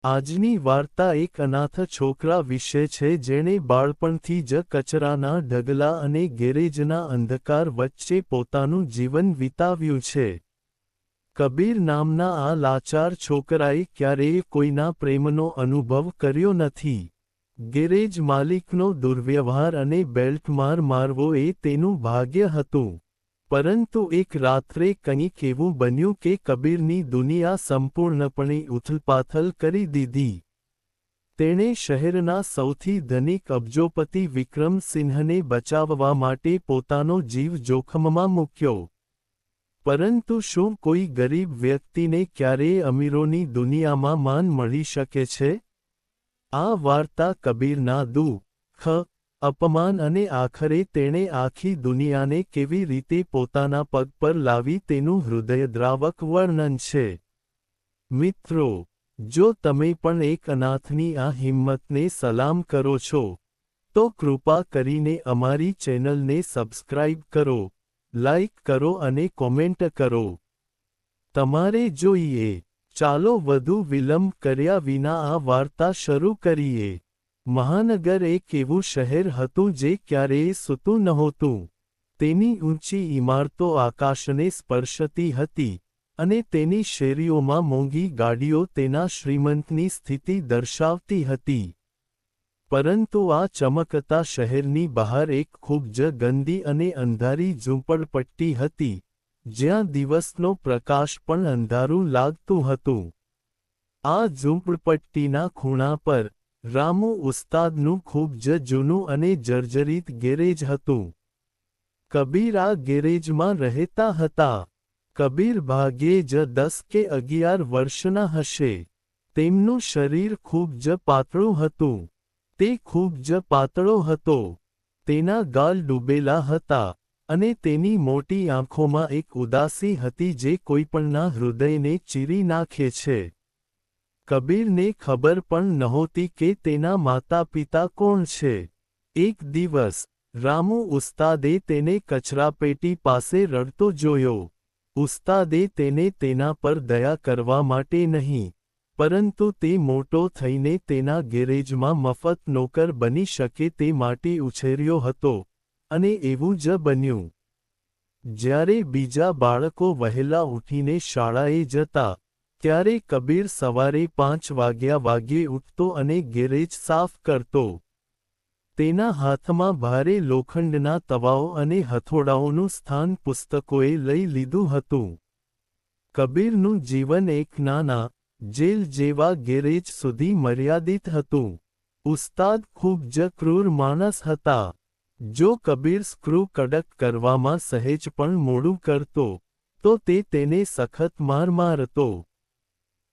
આજની વાર્તા એક અનાથ છોકરા વિશે છે જેણે બાળપણથી જ કચરાના ઢગલા અને ગેરેજના અંધકાર વચ્ચે પોતાનું જીવન વિતાવ્યું છે. કબીર નામના આ લાચાર છોકરાએ ક્યારેય કોઈના પ્રેમનો અનુભવ કર્યો નથી. ગેરેજ માલિકનો દુર્વ્યવહાર અને બેલ્ટમાર મારવો એ તેનું ભાગ્ય હતું. પરંતુ એક રાત્રે કંઈક એવું બન્યું કે કબીરની દુનિયા સંપૂર્ણપણે ઉથલપાથલ કરી દીધી. તેણે શહેરના સૌથી ધનિક અબજોપતિ વિક્રમ સિંહને બચાવવા માટે પોતાનો જીવ જોખમમાં મૂક્યો. પરંતુ શું કોઈ ગરીબ વ્યક્તિને ક્યારેય અમીરોની દુનિયામાં માન મળી શકે છે? આ વાર્તા કબીરના દુઃખ, અપમાન અને આખરે તેણે આખી દુનિયાને કેવી રીતે પોતાના પગ પર લાવી તેનું હૃદયદ્રાવક વર્ણન છે. મિત્રો, જો તમે પણ એક અનાથની આ હિંમતને સલામ કરો છો, તો કૃપા કરીને અમારી ચેનલને સબસ્ક્રાઇબ કરો, લાઇક કરો અને કોમેન્ટ કરો. તમારે જોઈએ. ચાલો વધુ વિલંબ કર્યા વિના આ વાર્તા શરૂ કરીએ. મહાનગર એક એવું શહેર હતું જે ક્યારેય સૂતું નહોતું. તેની ઊંચી ઇમારતો આકાશને સ્પર્શતી હતી, અને તેની શેરીઓમાં મોંઘી ગાડીઓ તેના શ્રીમંતની સ્થિતિ દર્શાવતી હતી. પરંતુ આ ચમકતા શહેરની બહાર એક ખૂબ જ ગંદી અને અંધારી ઝૂંપડપટ્ટી હતી, જ્યાં દિવસનો પ્રકાશ પણ અંધારું લાગતું હતું. આ ઝૂંપડપટ્ટીના ખૂણા પર રામુ ઉસ્તાદનું ખૂબ જ જૂનું અને જર્જરિત ગેરેજ હતું. કબીર આ ગેરેજમાં રહેતા હતા. કબીર ભાગ્યે જ 10 કે 11 વર્ષના હશે. તેમનું શરીર ખૂબ જ પાતળું હતું. તે ખૂબ જ પાતળો હતો. તેના ગાલ ડૂબેલા હતા, અને તેની મોટી આંખોમાં એક ઉદાસી હતી જે કોઈપણના હૃદયને ચીરી નાખે છે. કબીરને ખબર પણ નહોતી કે તેના માતાપિતા કોણ છે. એક દિવસ, રામુ ઉસ્તાદે તેને કચરાપેટી પાસે રડતો જોયો. ઉસ્તાદે તેને તેના પર દયા કરવા માટે નહીં, પરંતુ તે મોટો થઈને તેના ગેરેજમાં મફત નોકર બની શકે તે માટે ઉછેર્યો હતો, અને એવું જ બન્યું. જ્યારે બીજા બાળકો વહેલા ઉઠીને શાળાએ જતા, ત્યારે કબીર સવારે 5 વાગ્યે ઉઠતો અને ગેરેજ સાફ કરતો. તેના હાથમાં ભારે લોખંડના તવાઓ અને હથોડાઓનું સ્થાન પુસ્તકોએ લઈ લીધું હતું. કબીરનું જીવન એક નાના, જેલ જેવા ગેરેજ સુધી મર્યાદિત હતું. ઉસ્તાદ ખૂબ જ ક્રૂર માણસ હતા. જો કબીર સ્ક્રૂ કડક કરવામાં સહેજ પણ મોડું કરતો, તો તે તેને સખત માર મારતો.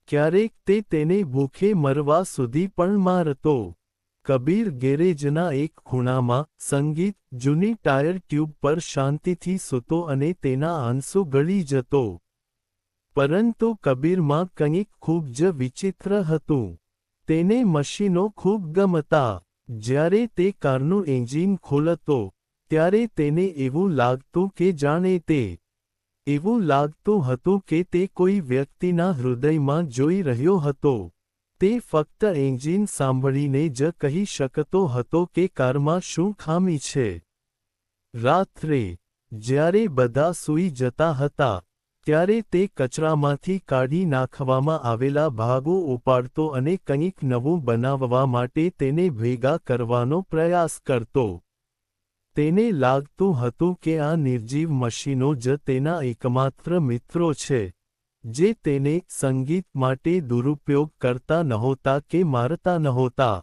ક્યારેક તે તેને ભૂખે મરવા સુધી પણ મારતો. કબીર ગેરેજના એક ખૂણામાં સંગીત જૂની ટાયર ટ્યુબ પર શાંતિથી સૂતો અને તેના આંસુ ગળી જતો. પરંતુ કબીરમાં કંઈક ખૂબ જ વિચિત્ર હતું. તેને મશીનો ખૂબ ગમતા. જ્યારે તે કારનું એન્જિન ખોલતો, ત્યારે તેને એવું લાગતું કે જાણે તે એવું લાગતું હતું કે તે કોઈ વ્યક્તિના હૃદયમાં જોઈ રહ્યો હતો. તે ફક્ત એન્જિન સાંભળીને જ કહી શકતો હતો કે કારમાં શું ખામી છે. રાત્રે, જ્યારે બધા સૂઈ જતા હતા, ત્યારે તે કચરામાંથી કાઢી નાખવામાં આવેલા ભાગો ઉપાડતો અને કંઈક નવું બનાવવા માટે તેને ભેગા કરવાનો પ્રયાસ કરતો. તેને લાગતું હતું કે આ નિર્જીવ મશીનો જ તેના એકમાત્ર મિત્રો છે, જે તેને સંગીત માટે દુરુપયોગ કરતા નહોતા કે મારતા નહોતા.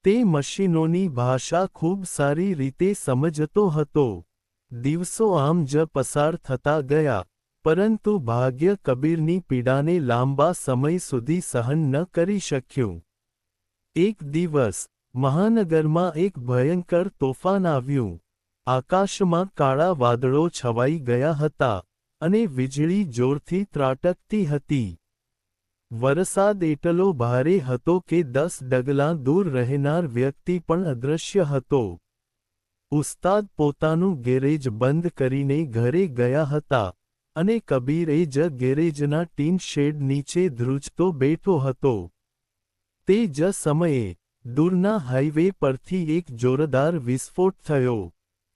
તે મશીનોની ભાષા ખૂબ સારી રીતે સમજતો હતો. દિવસો આમ જ પસાર થતા ગયા, પરંતુ ભાગ્ય કબીરની પીડાને લાંબા સમય સુધી સહન ન કરી શક્યું. એક દિવસ, મહાનગરમાં એક ભયંકર તોફાન આવ્યું. આકાશમાં કાળા વાદળો છવાઈ ગયા હતા, અને વીજળી જોરથી ત્રાટકતી હતી. વરસાદ એટલો ભારે હતો કે 10 ડગલાં દૂર રહેનાર વ્યક્તિ પણ અદૃશ્ય હતો. ઉસ્તાદ પોતાનું ગેરેજ બંધ કરીને ઘરે ગયા હતા, અને કબીર એ જ ગેરેજના ટીન શેડ નીચે ધ્રુજતો બેઠો હતો. તે જ સમયે દૂરના હાઈવે પરથી એક જોરદાર વિસ્ફોટ થયો.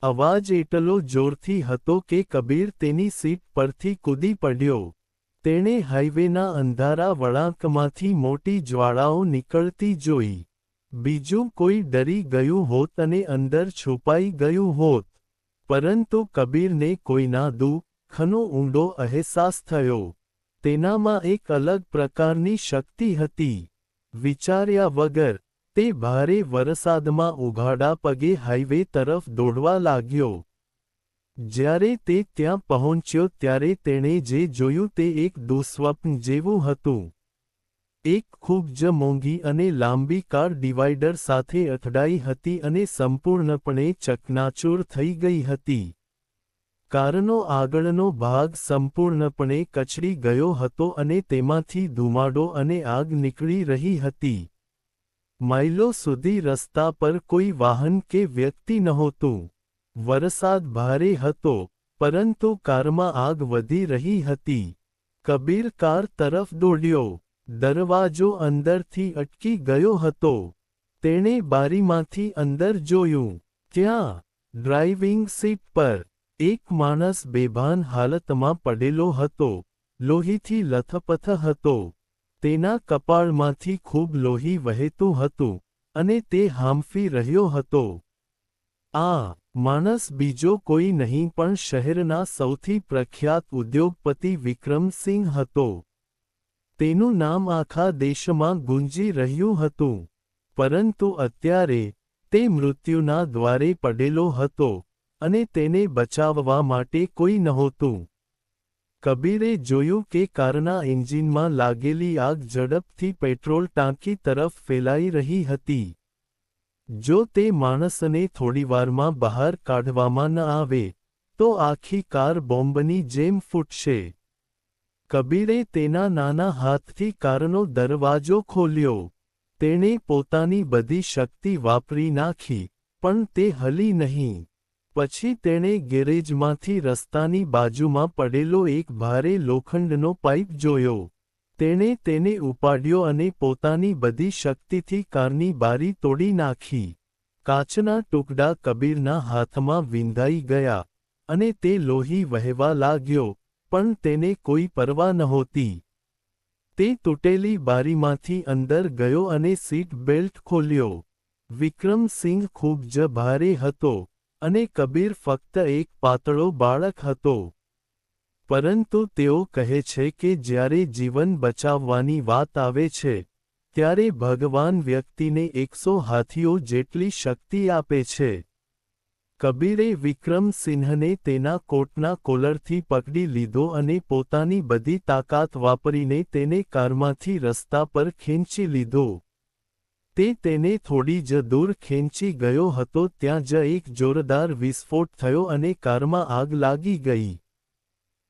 અવાજ એટલો જોરથી હતો કે કબીર તેની સીટ પરથી કૂદી પડ્યો. તેણે હાઈવેના અંધારા વળાંકમાંથી મોટી જ્વાળાઓ નીકળતી જોઈ. બીજું કોઈ ડરી ગયું હોત અને અંદર છુપાઈ ગયું હોત. પરંતુ કબીરને કોઈના દુઃખનો ઊંડો અહેસાસ થયો. તેનામાં એક અલગ પ્રકારની શક્તિ હતી. વિચાર્યા વગર તે ભારે વરસાદમાં ઉઘાડા પગે હાઈવે તરફ દોડવા લાગ્યો. જ્યારે તે ત્યાં પહોંચ્યો ત્યારે તેણે જે જોયું તે એક દુઃસ્વપ્ન જેવું હતું. એક ખૂબ જ મોંઘી અને લાંબી કાર ડિવાઈડર સાથે અથડાઈ હતી અને સંપૂર્ણપણે ચકનાચૂર થઈ ગઈ હતી. કારનો આગળનો ભાગ સંપૂર્ણપણે કચડી ગયો હતો અને તેમાંથી ધુમાડો અને આગ નીકળી રહી હતી. માઇલો સુધી રસ્તા પર કોઈ વાહન કે વ્યક્તિ નહોતું. વરસાદ ભારે હતો, પરંતુ કારમાં આગ વધી રહી હતી. કબીર કાર તરફ દોડ્યો. દરવાજો અંદરથી અટકી ગયો હતો. તેણે બારીમાંથી અંદર જોયું. ત્યાં ડ્રાઇવિંગ સીટ પર એક માણસ બેભાન હાલતમાં પડેલો હતો. લોહીથી લથપથ હતો. તેના કપાળમાંથી ખૂબ લોહી વહેતું હતું, અને તે હાંફી રહ્યો હતો. આ માણસ બીજો કોઈ નહીં પણ શહેરના સૌથી પ્રખ્યાત ઉદ્યોગપતિ વિક્રમસિંહ હતો. તેનું નામ આખા દેશમાં ગુંજી રહ્યું હતું. પરંતુ અત્યારે તે મૃત્યુના દ્વારે પડેલો હતો, અને તેને બચાવવા માટે કોઈ નહોતું. કબીરે જોયું કે કારના એન્જિનમાં લાગેલી આગ ઝડપથી પેટ્રોલ ટાંકી તરફ ફેલાઈ રહી હતી. જો તે માણસને થોડીવારમાં બહાર કાઢવામાં ન આવે, તો આખી કાર બોમ્બની જેમ ફૂટશે. કબીરે તેના નાના હાથથી કારનો દરવાજો ખોલ્યો. તેણે પોતાની બધી શક્તિ વાપરી નાખી, પણ તે હલી નહીં. પછી તેણે ગેરેજમાંથી રસ્તાની બાજુમાં પડેલો એક ભારે લોખંડનો પાઇપ જોયો. તેણે તેને ઉપાડ્યો અને પોતાની બધી શક્તિથી કારની બારી તોડી નાખી. કાચના ટુકડા કબીરના હાથમાં વિંધાઈ ગયા, અને તે લોહી વહેવા લાગ્યો, પણ તેને કોઈ પરવા નહોતી. તે તૂટેલી બારીમાંથી અંદર ગયો અને સીટ બેલ્ટ ખોલ્યો. વિક્રમસિંહ ખૂબ જ ભારે હતો, અને કબીર ફક્ત એક પાતળો બાળક હતો. પરંતુ તેઓ કહે છે કે જ્યારે જીવન બચાવવાની વાત આવે છે, ત્યારે ભગવાન વ્યક્તિને 100 હાથીઓ જેટલી શક્તિ આપે છે. કબીરે વિક્રમસિંહને તેના કોટના કોલરથી પકડી લીધો અને પોતાની બધી તાકાત વાપરીને તેને કારમાંથી રસ્તા પર ખેંચી લીધો. તે તેને થોડી જ દૂર ખેંચી ગયો હતો ત્યાં જ એક જોરદાર વિસ્ફોટ થયો અને કારમાં આગ લાગી ગઈ.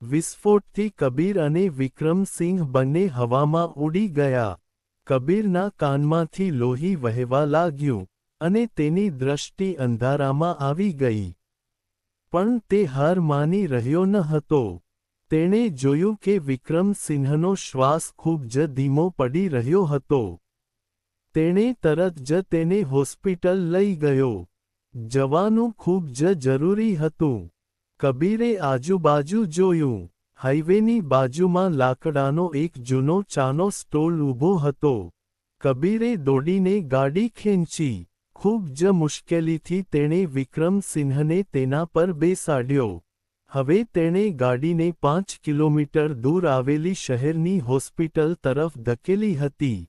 વિસ્ફોટથી કબીર અને વિક્રમસિંહ બંને હવામાં ઉડી ગયા. કબીરના કાનમાંથી લોહી વહેવા લાગ્યું, અને તેની દ્રષ્ટિ અંધારામાં આવી ગઈ. પણ તે હાર માની રહ્યો ન હતો. તેણે જોયું કે વિક્રમસિંહનો શ્વાસ ખૂબ જ ધીમો પડી રહ્યો હતો. તેણે તરત જ તેને હોસ્પિટલ લઈ ગયો. જવાનું ખૂબ જ જરૂરી હતું. કબીરે આજુબાજુ જોયું. હાઈવેની બાજુમાં લાકડાનો એક જૂનો ચાનો સ્ટોલ ઊભો હતો. કબીરે દોડીને ગાડી ખેંચી. ખૂબ જ મુશ્કેલીથી તેણે વિક્રમસિંહને તેના પર બેસાડ્યો. હવે તેણે ગાડીને 5 કિલોમીટર દૂર આવેલી શહેરની હોસ્પિટલ તરફ ધકેલી હતી.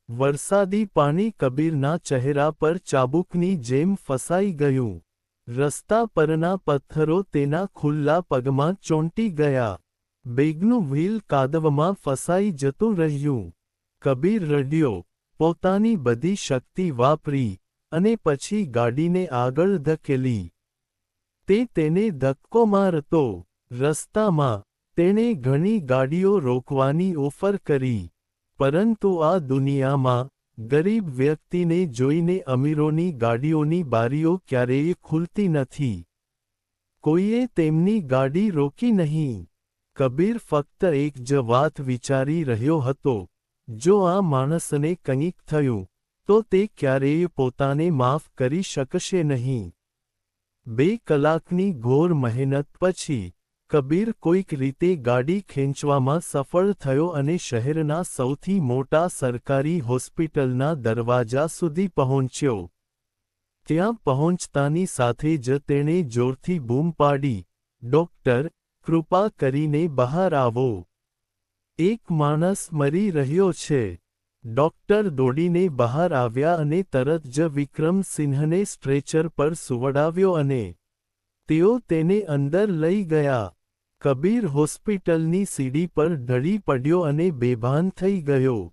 વરસાદી પાણી કબીરના ચહેરા પર ચાબુકની જેમ ફસાઈ ગયું. રસ્તા પરના પથ્થરો તેના ખુલ્લા પગમાં ચોંટી ગયા. બેગનું વ્હીલ કાદવમાં ફસાઈ જતું રહ્યું. કબીર રડ્યો, પોતાની બધી શક્તિ વાપરી, અને પછી ગાડીને આગળ ધકેલી. તે તેને ધક્કો મારતો. રસ્તામાં તેણે ઘણી ગાડીઓ રોકવાની ઓફર કરી. પરંતુ આ દુનિયામાં ગરીબ વ્યક્તિને જોઈને અમીરોની ગાડીઓની બારીઓ ક્યારેય ખુલતી નથી. કોઈએ તેમની ગાડી રોકી નહીં. કબીર ફક્ત એક જ વાત વિચારી રહ્યો હતો. જો આ માણસને કંઈક થયું તો તે ક્યારેય પોતાને માફ કરી શકશે નહીં. 2 કલાકની ઘોર મહેનત પછી કબીર કોઈક રીતે ગાડી ખેંચવામાં સફળ થયો અને શહેરના સૌથી મોટા સરકારી હોસ્પિટલના દરવાજા સુધી પહોંચ્યો. ત્યાં પહોંચતાની સાથે જ તેણે જોરથી બૂમ પાડી, "ડોક્ટર, કૃપા કરીને બહાર આવો. એક માણસ મરી રહ્યો છે." ડોક્ટર દોડીને બહાર આવ્યા અને તરત જ વિક્રમસિંહને સ્ટ્રેચર પર સુવડાવ્યો અને તેઓ તેને અંદર લઈ ગયા. કબીર હોસ્પિટલની સીડી પર ઢળી પડ્યો અને બેભાન થઈ ગયો.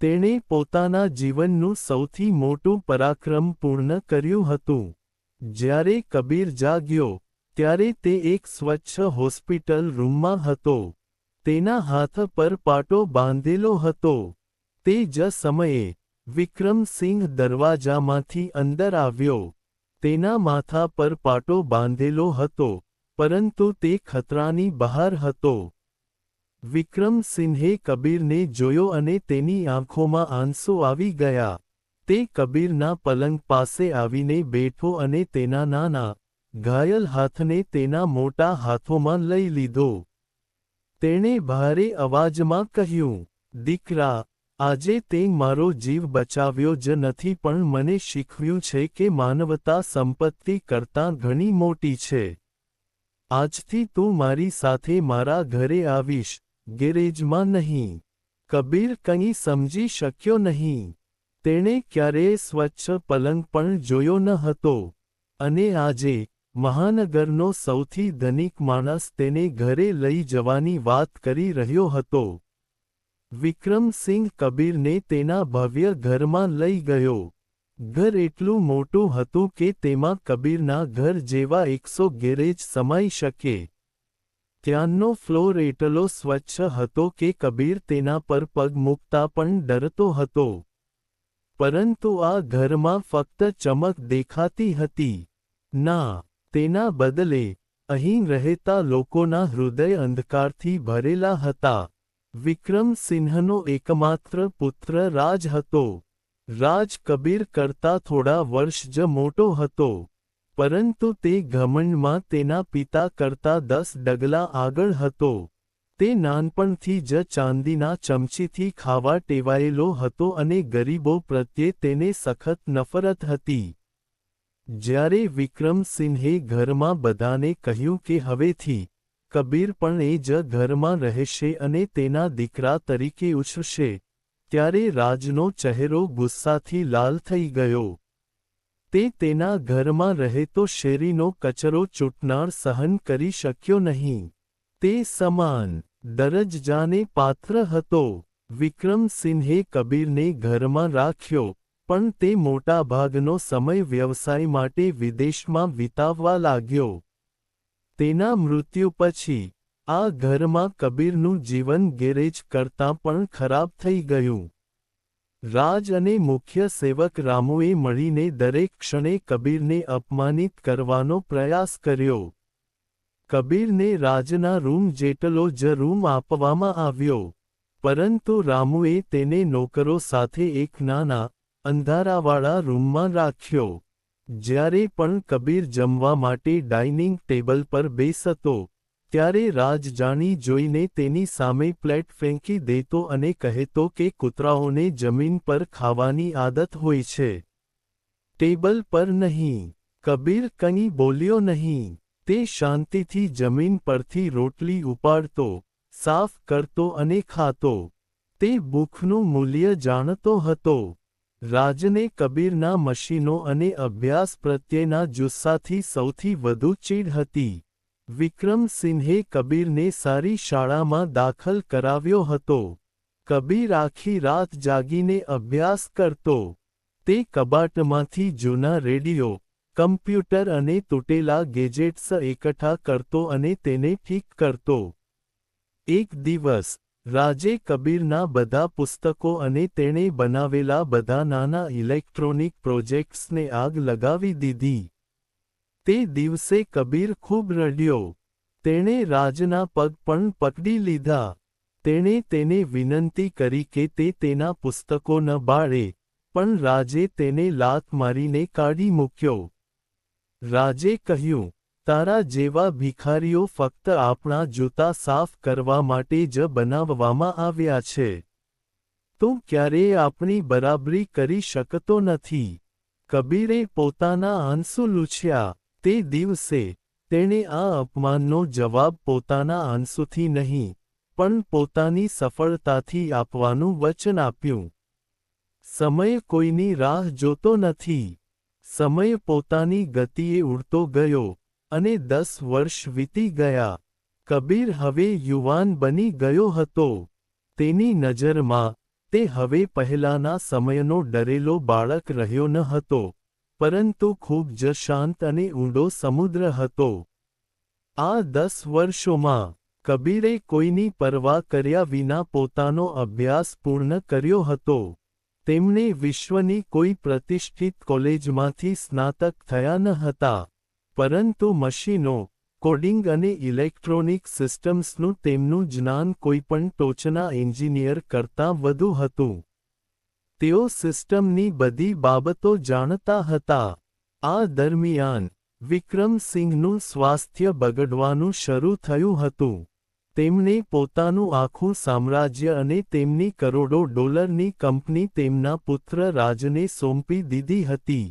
તેણે પોતાના જીવનનું સૌથી મોટું પરાક્રમ પૂર્ણ કર્યું હતું. જ્યારે કબીર જાગ્યો, ત્યારે તે એક સ્વચ્છ હોસ્પિટલ રૂમમાં હતો. તેના હાથ પર પાટો બાંધેલો હતો. તે જ સમયે વિક્રમસિંહ દરવાજામાંથી અંદર આવ્યો. તેના માથા પર પાટો બાંધેલો હતો, પરંતુ તે ખતરાની બહાર હતો. વિક્રમસિંહે કબીરને જોયો અને તેની આંખોમાં આંસુ આવી ગયા. તે કબીરના પલંગ પાસે આવીને બેઠો અને તેના નાના, ઘાયલ હાથને તેના મોટા હાથોમાં લઈ લીધો. તેણે ભારે અવાજમાં કહ્યું, "દીકરા, આજે તે મારો જીવ બચાવ્યો જ નથી પણ મને શીખવ્યું છે કે માનવતા સંપત્તિ કરતાં ઘણી મોટી છે. આજથી તું મારી સાથે મારા ઘરે આવીશ, ગેરેજમાં નહીં." કબીર કંઈ સમજી શક્યો નહીં. તેણે ક્યારેય સ્વચ્છ પલંગ પણ જોયો ન હતો. અને આજે, મહાનગરનો સૌથી ધનિક માણસ તેને ઘરે લઈ જવાની વાત કરી રહ્યો હતો. વિક્રમસિંહ કબીરને તેના ભવ્ય ઘરમાં લઈ ગયો. ઘર એટલું મોટું હતું કે તેમાં કબીરના ઘર જેવા 100 ગેરેજ સમાઈ શકે. ત્યાંનો ફ્લોર એટલો સ્વચ્છ હતો કે કબીર તેના પર પગ મૂકતા પણ ડરતો હતો. પરંતુ આ ઘરમાં ફક્ત ચમક દેખાતી હતી. ના, તેના બદલે, અહીં રહેતા લોકોના હૃદય અંધકારથી ભરેલા હતા. વિક્રમસિંહનો એકમાત્ર પુત્ર રાજ હતો. રાજ કબીર કરતાં થોડા વર્ષ જ મોટો હતો. પરંતુ તે ઘમંડમાં તેના પિતા કરતાં 10 ડગલા આગળ હતો. તે નાનપણથી જ ચાંદીના ચમચીથી ખાવા ટેવાયેલો હતો અને ગરીબો પ્રત્યે તેને સખત નફરત હતી. જ્યારે વિક્રમસિંહે ઘરમાં બધાને કહ્યું કે હવેથી કબીર પણ એ જ ઘરમાં રહેશે અને તેના દીકરા તરીકે ઉછરશે, ત્યારે રાજનો ચહેરો ગુસ્સાથી લાલ થઈ ગયો. તે તેના ઘરમાં રહેતો શેરીનો કચરો ચૂંટનાર સહન કરી શક્યો નહીં. તે સમાન દરજ્જાને પાત્ર હતો. વિક્રમસિંહે કબીરને ઘરમાં રાખ્યો, પણ તે મોટાભાગનો સમય વ્યવસાય માટે વિદેશમાં વિતાવવા લાગ્યો. તેના મૃત્યુ પછી, આ ઘરમાં કબીરનું જીવન ગેરેજ કરતાં પણ ખરાબ થઈ ગયું. રાજ અને મુખ્ય સેવક રામુએ મળીને દરેક ક્ષણે કબીરને અપમાનિત કરવાનો પ્રયાસ કર્યો. કબીરને રાજના રૂમ જેટલો જ રૂમ આપવામાં આવ્યો. પરંતુ રામુએ તેને નોકરો સાથે એક નાના, અંધારાવાળા રૂમમાં રાખ્યો. જ્યારે પણ કબીર જમવા માટે ડાઇનિંગ ટેબલ પર બેસતો, ત્યારે રાજ જાણી જોઈને તેની સામે પ્લેટ ફેંકી દેતો અને કહેતો કે કૂતરાઓને જમીન પર ખાવાની આદત હોય છે, ટેબલ પર નહીં. કબીર કંઈ બોલ્યો નહીં. તે શાંતિથી જમીન પરથી રોટલી ઉપાડતો, સાફ કરતો અને ખાતો. તે ભૂખનું મૂલ્ય જાણતો હતો. રાજને કબીરના મશીનો અને અભ્યાસ પ્રત્યેના જુસ્સાથી સૌથી વધુ ચીડ હતી. વિક્રમસિંહે કબીરને સારી શાળામાં દાખલ કરાવ્યો હતો. કબીર આખી રાત જાગીને અભ્યાસ કરતો. તે કબાટમાંથી જૂના રેડિયો, કમ્પ્યુટર અને તૂટેલા ગેજેટ્સ એકઠા કરતો અને તેને ઠીક કરતો. એક દિવસ, રાજે કબીરના બધા પુસ્તકો અને તેણે બનાવેલા બધા નાના ઇલેક્ટ્રોનિક પ્રોજેક્ટ્સને આગ લગાવી દીધી. તે દિવસે કબીર ખૂબ રડ્યો. તેણે રાજના પગ પણ પકડી લીધા. તેણે તેને વિનંતી કરી કે તે તેના પુસ્તકો ન બાળે, પણ રાજે તેને લાત મારીને કાઢી મૂક્યો. રાજે કહ્યું, તારા જેવા ભિખારીઓ ફક્ત આપણા જૂતા સાફ કરવા માટે જ બનાવવામાં આવ્યા છે. તું ક્યારેય આપણી બરાબરી કરી શકતો નથી. કબીરે પોતાના આંસુ લૂછ્યા. તે દિવસે, તેણે આ અપમાનનો જવાબ પોતાના આંસુથી નહીં, પણ પોતાની સફળતાથી આપવાનું વચન આપ્યું. સમય કોઈની રાહ જોતો નથી. સમય પોતાની ગતિએ ઉડતો ગયો, અને 10 વર્ષ વીતી ગયા. કબીર હવે યુવાન બની ગયો હતો. તેની નજરમાં, તે હવે પહેલાના સમયનો ડરેલો બાળક રહ્યો ન હતો, પરંતુ ખૂબ જ શાંત અને ઊંડો સમુદ્ર હતો. આ 10 વર્ષોમાં, કબીરે કોઈની પરવા કર્યા વિના પોતાનો અભ્યાસ પૂર્ણ કર્યો હતો. તેમણે વિશ્વની કોઈ પ્રતિષ્ઠિત કોલેજમાંથી સ્નાતક થયા ન હતા, પરંતુ મશીનો, કોડિંગ અને ઇલેક્ટ્રોનિક સિસ્ટમ્સનું તેમનું જ્ઞાન કોઈપણ ટોચના એન્જિનિયર કરતાં વધુ હતું. તેઓ સિસ્ટમની બધી બાબતો જાણતા હતા. આ દરમિયાન, વિક્રમસિંહનું સ્વાસ્થ્ય બગડવાનું શરૂ થયું હતું. તેમણે પોતાનું આખું સામ્રાજ્ય અને તેમની કરોડો ડોલરની કંપની તેમના પુત્ર રાજને સોંપી દીધી હતી.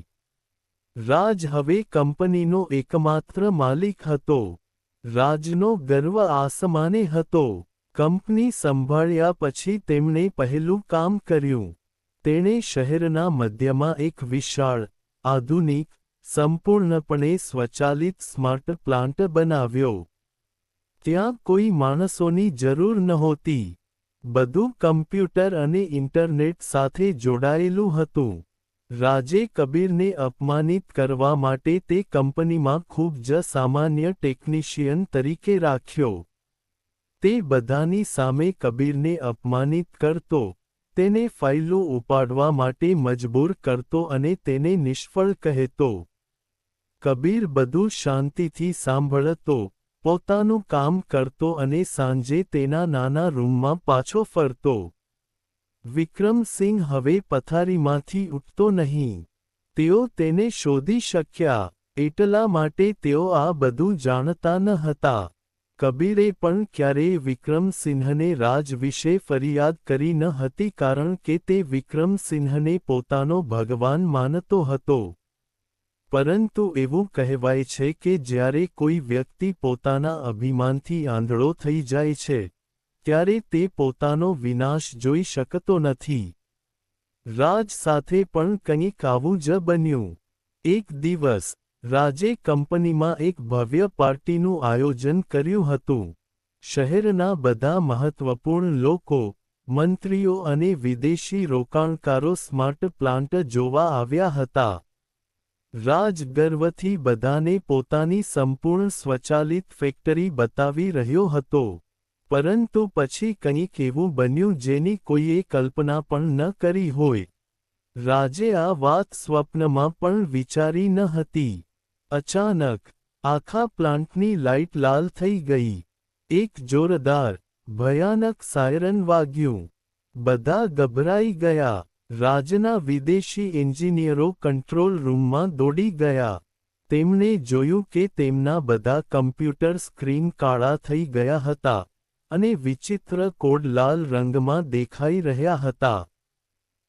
રાજ હવે કંપનીનો એકમાત્ર માલિક હતો. રાજનો ગર્વ આસમાને હતો. કંપની સંભાળ્યા પછી તેમણે પહેલું કામ કર્યું. તેણે શહેરના મધ્યમાં એક વિશાળ, આધુનિક, સંપૂર્ણપણે સ્વચાલિત સ્માર્ટ પ્લાન્ટ બનાવ્યો. ત્યાં કોઈ માણસોની જરૂર નહોતી. બધું કમ્પ્યુટર અને ઇન્ટરનેટ સાથે જોડાયેલું હતું. રાજે કબીરને અપમાનિત કરવા માટે તે કંપનીમાં ખૂબ જ સામાન્ય ટેકનિશિયન તરીકે રાખ્યો. તે બધાની સામે કબીરને અપમાનિત કરતો, તેને ફાઇલો ઉપાડવા માટે મજબૂર કરતો અને તેને નિષ્ફળ કહેતો. કબીર બધું શાંતિથી સાંભળતો, પોતાનું કામ કરતો અને સાંજે તેના નાના રૂમમાં પાછો ફરતો. વિક્રમસિંહ હવે પથારીમાંથી ઉઠતો નહીં. તેઓ તેને શોધી શક્યા, એટલા માટે તેઓ આ બધું જાણતા ન હતા. કબીરે પણ ક્યારેય વિક્રમસિંહને રાજ વિશે ફરિયાદ કરી ન હતી કારણ કે તે વિક્રમસિંહને પોતાનો ભગવાન માનતો હતો. પરંતુ એવું કહેવાય છે કે જ્યારે કોઈ વ્યક્તિ પોતાના અભિમાનથી આંધળો થઈ જાય છે, ત્યારે તે પોતાનો વિનાશ જોઈ શકતો નથી. રાજ સાથે પણ કંઈક આવું જ બન્યું. એક દિવસ, રાજે કંપનીમાં એક ભવ્ય પાર્ટીનું આયોજન કર્યું હતું. શહેરના બધા મહત્વપૂર્ણ લોકો, મંત્રીઓ અને વિદેશી રોકાણકારો સ્માર્ટ પ્લાન્ટ જોવા આવ્યા હતા. રાજ ગર્વથી બધાને પોતાની સંપૂર્ણ સ્વચાલિત ફેક્ટરી બતાવી રહ્યો હતો. પરંતુ પછી કંઈક એવું બન્યું જેની કોઈએ કલ્પના પણ ન કરી હોય. રાજે આ વાત સ્વપ્નમાં પણ વિચારી ન હતી. અચાનક, આખા પ્લાન્ટની લાઇટ લાલ થઈ ગઈ. એક જોરદાર, ભયાનક સાયરન વાગ્યું. બધા ગભરાઈ ગયા. રાજના વિદેશી એન્જિનિયરો કંટ્રોલ રૂમમાં દોડી ગયા. તેમણે જોયું કે તેમના બધા કમ્પ્યુટર સ્ક્રીન કાળા થઈ ગયા હતા, અને વિચિત્ર કોડ લાલ રંગમાં દેખાઈ રહ્યા હતા.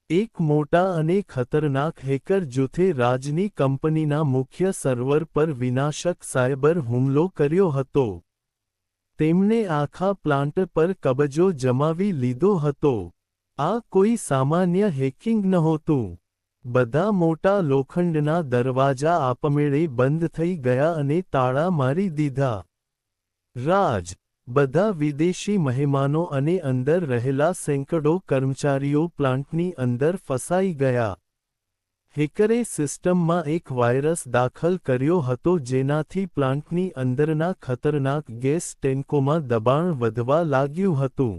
એક મોટા અને ખતરનાક હેકર જૂથે રાજની કંપનીના મુખ્ય સર્વર પર વિનાશક સાયબર હુમલો કર્યો હતો. તેમણે આખા પ્લાન્ટ પર કબજો જમાવી લીધો હતો. આ કોઈ સામાન્ય હેકિંગ નહોતું. બધા મોટા લોખંડના દરવાજા આપમેળે બંધ થઈ ગયા અને તાળા મારી દીધા. રાજ, બધા વિદેશી મહેમાનો અને અંદર રહેલા સેંકડો કર્મચારીઓ પ્લાન્ટની અંદર ફસાઈ ગયા. હેકરે સિસ્ટમમાં એક વાયરસ દાખલ કર્યો હતો જેનાથી પ્લાન્ટની અંદરના ખતરનાક ગેસ ટેન્કોમાં દબાણ વધવા લાગ્યું હતું.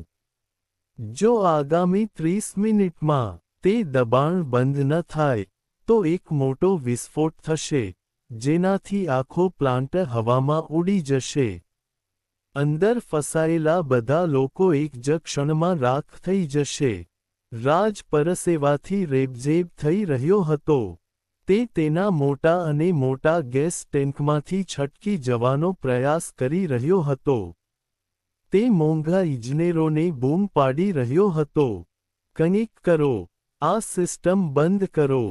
જો આગામી 30 મિનિટમાં તે દબાણ બંધ ન થાય, તો એક મોટો વિસ્ફોટ થશે, જેનાથી આખો પ્લાન્ટ હવામાં ઉડી જશે. અંદર ફસાયેલા બધા લોકો એક જ ક્ષણમાં રાખ થઈ જશે. રાજ પરસેવાથી રેબઝેબ થઈ રહ્યો હતો. તે તેના મોટા અને મોટા ગેસ ટેન્કમાંથી છટકી જવાનો પ્રયાસ કરી રહ્યો હતો. તે મોંઘા ઇજનેરોને બૂમ પાડી રહ્યો હતો. કંઈક કરો, આ સિસ્ટમ બંધ કરો.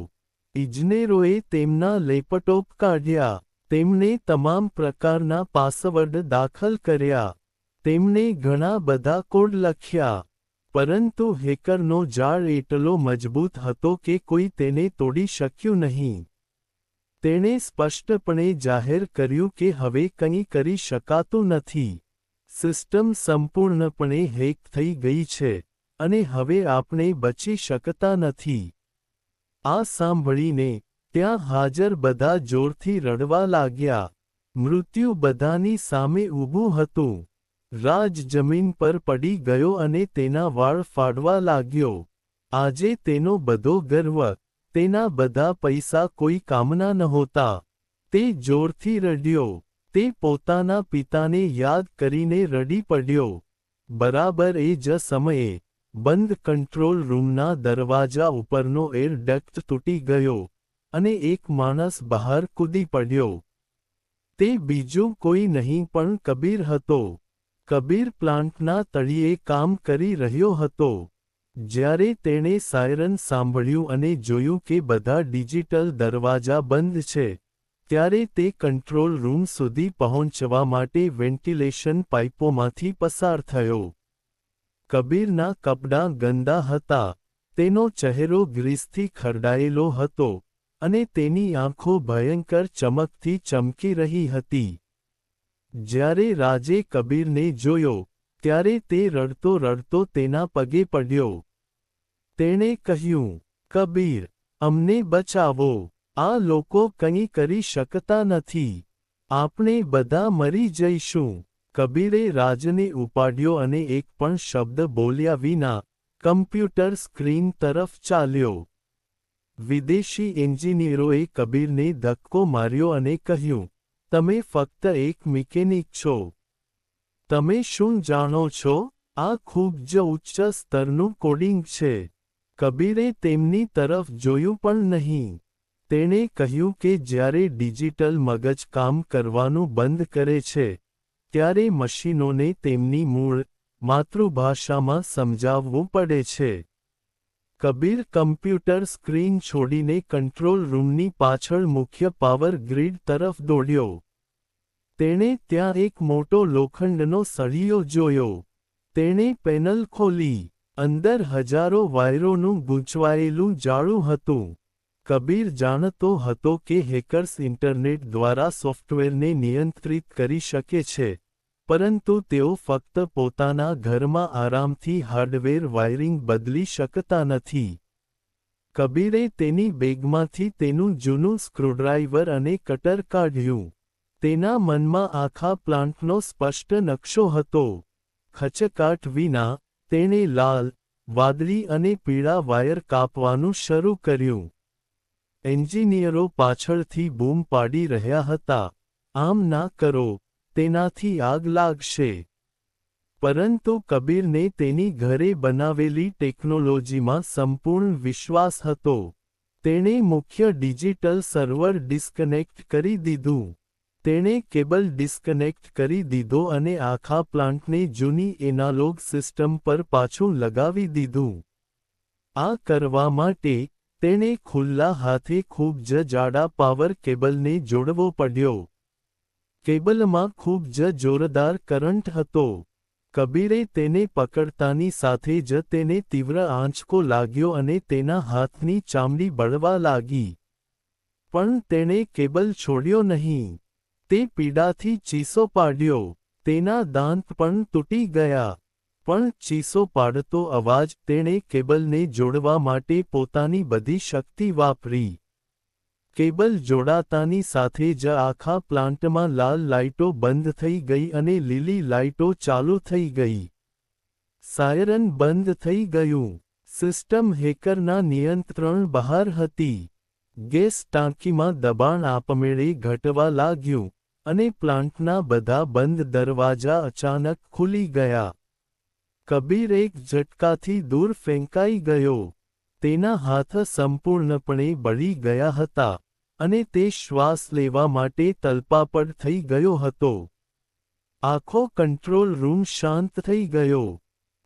ઇજનેરોએ તેમના લેપટોપ કાઢ્યા. તેમણે તમામ પ્રકારના પાસવર્ડ દાખલ કર્યા. તેમણે ઘણા બધા કોડ લખ્યા. પરંતુ હેકરનો જાળ એટલો મજબૂત હતો કે કોઈ તેને તોડી શક્યું નહીં. તેણે સ્પષ્ટપણે જાહેર કર્યું કે હવે કંઈ કરી શકાતું નથી. સિસ્ટમ સંપૂર્ણપણે હેક થઈ ગઈ છે, અને હવે આપણે બચી શકતા નથી. આ સાંભળીને ત્યાં હાજર બધા જોરથી રડવા લાગ્યા. મૃત્યુ બધાની સામે ઊભું હતું. રાજ જમીન પર પડી ગયો અને તેના વાળ ફાડવા લાગ્યો. આજે તેનો બધો ગર્વ, તેના બધા પૈસા કોઈ કામના નહોતા. તે જોરથી રડ્યો. તે પોતાના પિતાને યાદ કરીને રડી પડ્યો. બરાબર એ જ સમયે બંધ કંટ્રોલ રૂમના દરવાજા ઉપરનો એર ડક્ટ તૂટી ગયો, અને એક માણસ બહાર કૂદી પડ્યો. તે બીજું કોઈ નહીં પણ કબીર હતો. કબીર પ્લાન્ટના તળિયે કામ કરી રહ્યો હતો. જ્યારે તેણે સાયરન સાંભળ્યું અને જોયું કે બધા ડિજિટલ દરવાજા બંધ છે, ત્યારે તે કંટ્રોલ રૂમ સુધી પહોંચવા માટે વેન્ટિલેશન પાઇપોમાંથી પસાર થયો. કબીરના કપડાં ગંદા હતા. તેનો ચહેરો ગ્રીસથી ખરડાયેલો હતો, અને તેની આંખો ભયંકર ચમકથી ચમકી રહી હતી. જ્યારે રાજે કબીરને જોયો, ત્યારે તે રડતો રડતો તેના પગે પડ્યો. તેણે કહ્યું, કબીર, અમને બચાવો. આ લોકો કંઈ કરી શકતા નથી. આપણે બધા મરી જઈશું. કબીરે રાજને ઉપાડ્યો અને એક પણ શબ્દ બોલ્યા વિના કમ્પ્યુટર સ્ક્રીન તરફ ચાલ્યો. વિદેશી એન્જિનિયરોએ કબીરને ધક્કો માર્યો અને કહ્યું, તમે ફક્ત એક મિકેનિક છો. તમે શું જાણો છો? આ ખૂબ જ ઉચ્ચ સ્તરનું કોડિંગ છે. કબીરે તેમની તરફ જોયું પણ નહીં. તેણે કહ્યું કે જ્યારે ડિજિટલ મગજ કામ કરવાનું બંધ કરે છે, ત્યારે મશીનોને તેમની મૂળ માતૃભાષામાં સમજાવવું પડે છે. કબીર કમ્પ્યુટર સ્ક્રીન છોડીને કંટ્રોલ રૂમની પાછળ મુખ્ય પાવર ગ્રીડ તરફ દોડ્યો. તેણે ત્યાં એક મોટો લોખંડનો સળિયો જોયો. તેણે પેનલ ખોલી. અંદર હજારો વાયરોનું ગૂંચવાયેલું જાળું હતું. કબીર જાણતો હતો કે હેકર્સ ઇન્ટરનેટ દ્વારા સોફ્ટવેરને નિયંત્રિત કરી શકે છે, પરંતુ તેઓ ફક્ત પોતાના ઘરમાં આરામથી હાર્ડવેર વાયરિંગ બદલી શકતા નથી. કબીરે તેની બેગમાંથી તેનું જૂનું સ્ક્રૂડ્રાઈવર અને કટર કાઢ્યું. તેના મનમાં આખા પ્લાન્ટનો સ્પષ્ટ નકશો હતો. ખચકાટ વિના, તેણે લાલ, વાદળી અને પીળા વાયર કાપવાનું શરૂ કર્યું. એન્જિનિયરો પાછળથી બૂમ પાડી રહ્યા હતા, આમ ના કરો, તેનાથી આગ લાગશે. પરંતુ કબીરને તેની ઘરે બનાવેલી ટેકનોલોજીમાં સંપૂર્ણ વિશ્વાસ હતો. તેણે મુખ્ય ડિજિટલ સર્વર ડિસ્કનેક્ટ કરી દીધું. તેણે કેબલ ડિસ્કનેક્ટ કરી દીધો અને આખા પ્લાન્ટને જૂની એનાલોગ સિસ્ટમ પર પાછું લગાવી દીધું. આ કરવા માટે, તેણે ખુલ્લા હાથે ખૂબ જ જાડા પાવર કેબલને જોડવો પડ્યો. કેબલમાં ખૂબ જ જોરદાર કરંટ હતો. કબીરે તેને પકડતાની સાથે જ તેને તીવ્ર આંચકો લાગ્યો અને તેના હાથની ચામડી બળવા લાગી. પણ તેણે કેબલ છોડ્યો નહીં. તે પીડાથી ચીસો પાડ્યો. તેના દાંત પણ તૂટી ગયા. પણ ચીસો પાડતો અવાજ. તેણે કેબલને જોડવા માટે પોતાની બધી શક્તિ વાપરી. કેબલ જોડાતાની સાથે જ આખા પ્લાન્ટમાં લાલ લાઇટો બંધ થઈ ગઈ અને લીલી લાઇટો ચાલુ થઈ ગઈ. સાયરન બંધ થઈ ગયું. સિસ્ટમ હેકરના નિયંત્રણ બહાર હતી. ગેસ ટાંકીમાં દબાણ આપમેળે ઘટવા લાગ્યું, અને પ્લાન્ટના બધા બંધ દરવાજા અચાનક ખુલી ગયા. કબીર એક ઝટકાથી દૂર ફેંકાઈ ગયો. તેના હાથ સંપૂર્ણપણે બળી ગયા હતા, અને તે શ્વાસ લેવા માટે તલપાપડ થઈ ગયો હતો. આખો કંટ્રોલ રૂમ શાંત થઈ ગયો.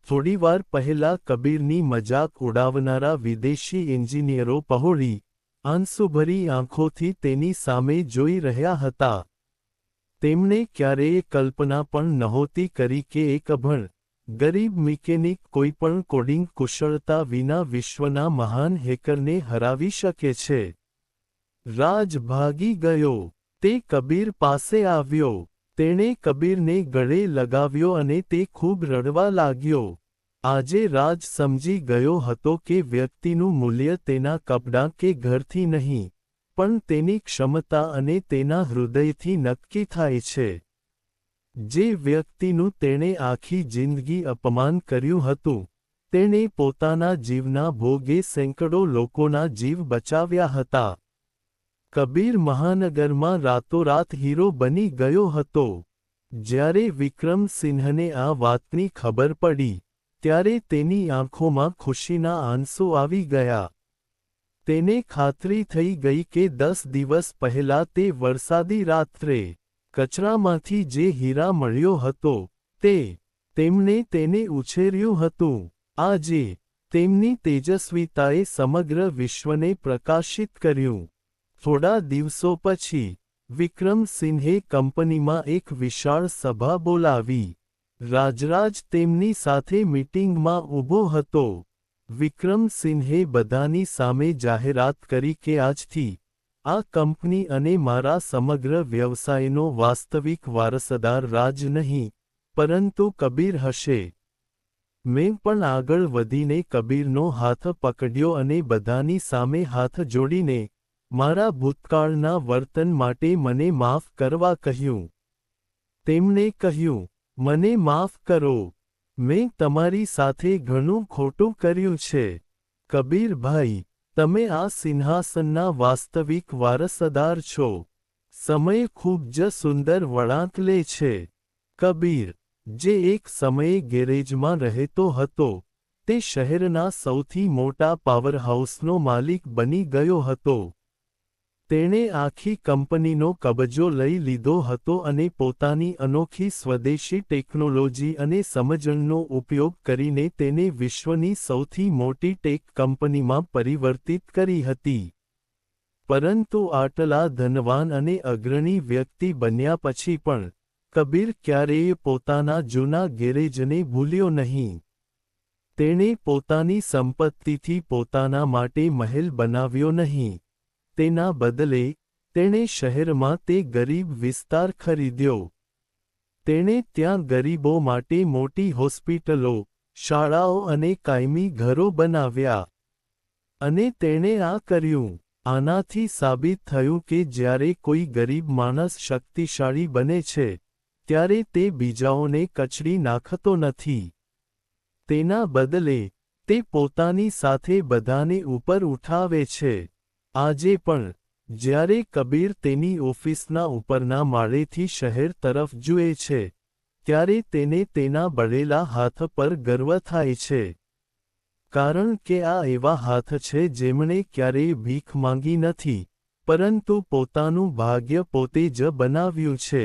થોડીવાર પહેલા કબીરની મજાક ઉડાવનારા વિદેશી એન્જિનિયરો પહોળી, આંસુભરી આંખોથી તેની સામે જોઈ રહ્યા હતા. તેમણે ક્યારેય કલ્પના પણ નહોતી કરી કે એક અભણ, ગરીબ મિકેનિક કોઈપણ કોડિંગ કુશળતા વિના વિશ્વના મહાન હેકરને હરાવી શકે છે. રાજ ભાગી ગયો. તે કબીર પાસે આવ્યો. તેણે કબીરને ગળે લગાવ્યો અને તે ખૂબ રડવા લાગ્યો. આજે રાજ સમજી ગયો હતો કે વ્યક્તિનું મૂલ્ય તેના કપડાં કે ઘરથી નહીં, પણ તેની ક્ષમતા અને તેના હૃદયથી નક્કી થાય છે. જે વ્યક્તિનું તેણે આખી જિંદગી અપમાન કર્યું હતું, તેણે પોતાના જીવના ભોગે સેંકડો લોકોના જીવ બચાવ્યા હતા. કબીર મહાનગરમાં રાતોરાત હીરો બની ગયો હતો. જ્યારે વિક્રમ સિંહને આ વાતની ખબર પડી, ત્યારે તેની આંખોમાં ખુશીના આંસુ આવી ગયા. તેને ખાતરી થઈ ગઈ કે 10 દિવસ પહેલાં તે વરસાદી રાત્રે કચરામાંથી જે હીરા મળ્યો હતો, તેમણે તેને ઉછેર્યું હતું. આજે તેમની તેજસ્વીતાએ સમગ્ર વિશ્વને પ્રકાશિત કર્યું. થોડા દિવસો પછી વિક્રમ સિંહે કંપનીમાં એક વિશાળ સભા બોલાવી. રાજરાજ તેમની સાથે મીટિંગમાં ઊભો હતો. વિક્રમ સિંહે બધાની સામે જાહેરાત કરી કે આજથી આ કંપની અને મારા સમગ્ર વ્યવસાયનો વાસ્તવિક વારસદાર રાજ નહીં, પરંતુ કબીર હશે. મેં પણ આગળ વધીને કબીરનો હાથ પકડ્યો અને બધાની સામે હાથ જોડીને મારા ભૂતકાળના વર્તન માટે મને માફ કરવા કહ્યું. તેમણે કહ્યું, મને માફ કરો. મેં તમારી સાથે ઘણું ખોટું કર્યું છે. કબીરભાઈ, તમે આ સિંહાસનના વાસ્તવિક વારસદાર છો. સમય ખૂબ જ સુંદર વળાંક લે છે. કબીર, જે એક સમયે ગેરેજમાં રહેતો હતો, તે શહેરના સૌથી મોટા પાવરહાઉસનો માલિક બની ગયો હતો. તેણે આખી કંપનીનો કબજો લઈ લીધો હતો અને પોતાની અનોખી સ્વદેશી ટેકનોલોજી અને સમજણનો ઉપયોગ કરીને તેને વિશ્વની સૌથી મોટી ટેક કંપનીમાં પરિવર્તિત કરી હતી. પરંતુ આટલા ધનવાન અને અગ્રણી વ્યક્તિ બન્યા પછી પણ કબીર ક્યારેય પોતાના જૂના ગેરેજને ભૂલ્યો નહીં. તેણે પોતાની સંપત્તિથી પોતાના માટે મહેલ બનાવ્યો નહીં. તેના બદલે તેણે શહેરમાં તે ગરીબ વિસ્તાર ખરીદ્યો. તેણે ત્યાં ગરીબો માટે મોટી હોસ્પિટલો, શાળાઓ અને કાયમી ઘરો બનાવ્યા. અને તેણે આ કર્યું. આનાથી સાબિત થયું કે જ્યારે કોઈ ગરીબ માણસ શક્તિશાળી બને છે, ત્યારે તે બીજાઓને કચડી નાખતો નથી. તેના બદલે તે પોતાની સાથે બધાને ઉપર ઉઠાવે છે. આજે પણ જ્યારે કબીર તેની ઓફિસના ઉપરના માળેથી શહેર તરફ જુએ છે, ત્યારે તેને તેના બળેલા હાથ પર ગર્વ થાય છે. કારણ કે આ એવા હાથ છે જેમણે ક્યારેય ભીખ માંગી નથી, પરંતુ પોતાનું ભાગ્ય પોતે જ બનાવ્યું છે.